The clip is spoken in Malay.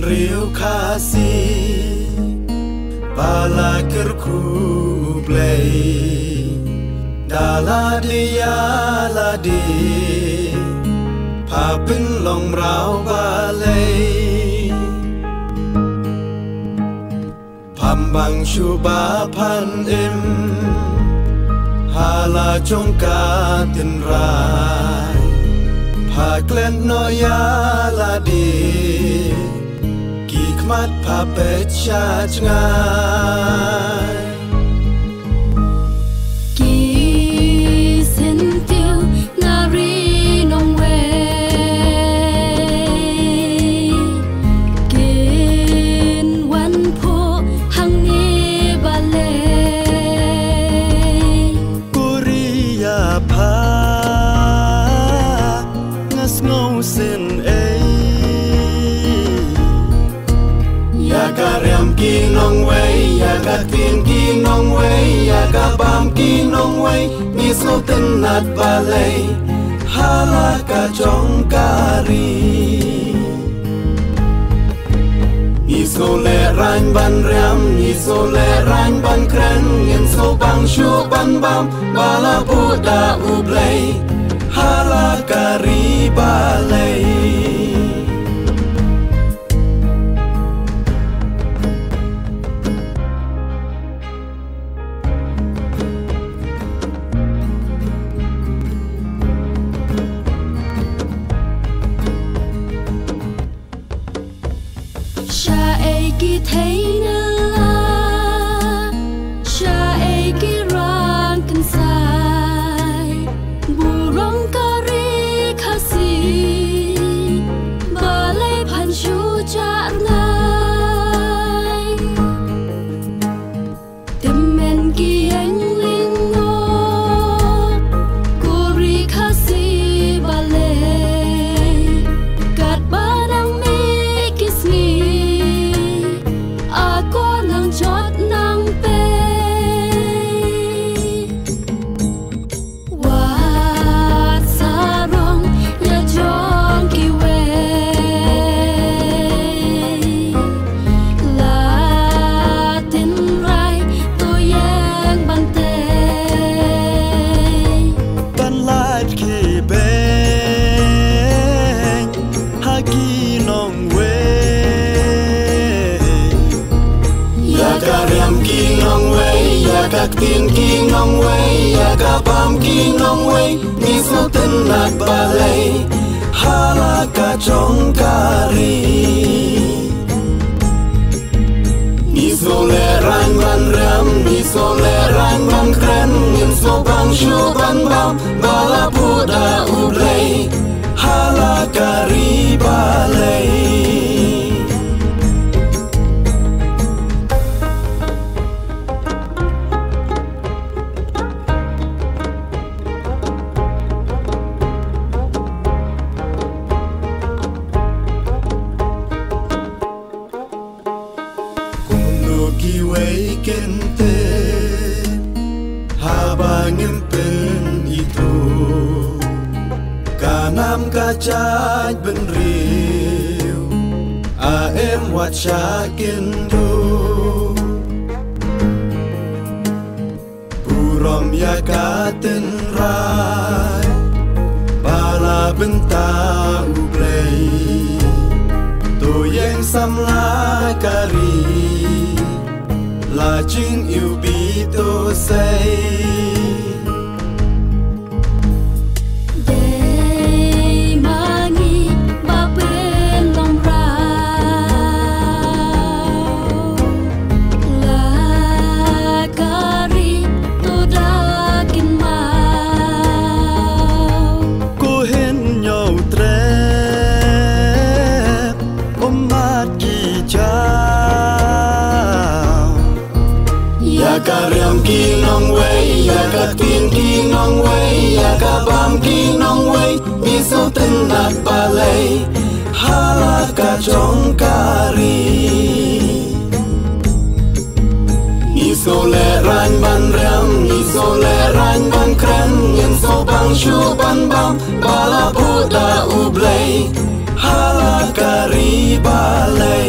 riu kasih pala kerku play dala dia ladi papin long rau balai pambang shuba pan im hala jongka tin rai Paglen no ya ladi Kikmat papet syaj ngai Ki sentiu nari nong we Kin wan po hang ni balai Kuriya pa ngau sin ai ya karyam ki nong wei ya ka tin ki nong wei ya ka bam ki nong wei ni so tin nat balai hala ka chong kari ni so le rain ban ram ni so le rain ban kren ngin so bang shu ban bam bala buda ublai hala kari balai Sha ai ki thấy na Sha ai ki rang kan sai burong kari khasi balai phan shu cha ngai temen ki anh linh ngo kuri khasi balai kat barang mi kismi ako nang jot nang pe wat sarong ya jong ki we la tin rai to yang ban te ban light ki beng ha ki nong we ya karyam ki nong we ya ka tin ki nong we ya ka bam ki nong we ni so tin nat balai hala ka chong kari ni so le rain ban ram ni so le rain ban kren ngin so bang shu ban bam bala buda ublai hala kari balai ki wei kente habangin pen itu kanam kacaj ben riu a em wat shakin du purom ya katen rai bala benta ublei to yang samla kari la ching yêu bi to say Day mangi ba pen long rao la kari to da kin mau cô hen nhau tre ôm mát kỳ cha ya karyam ki nong wei ya ka tin ki nong wei ya ka bam ki nong wei ni so tin nat balai hala ka chong kari ni so le rain ban ram ni so le rain ban kren ngin so bang shu ban bam bala buda ublai hala kari balai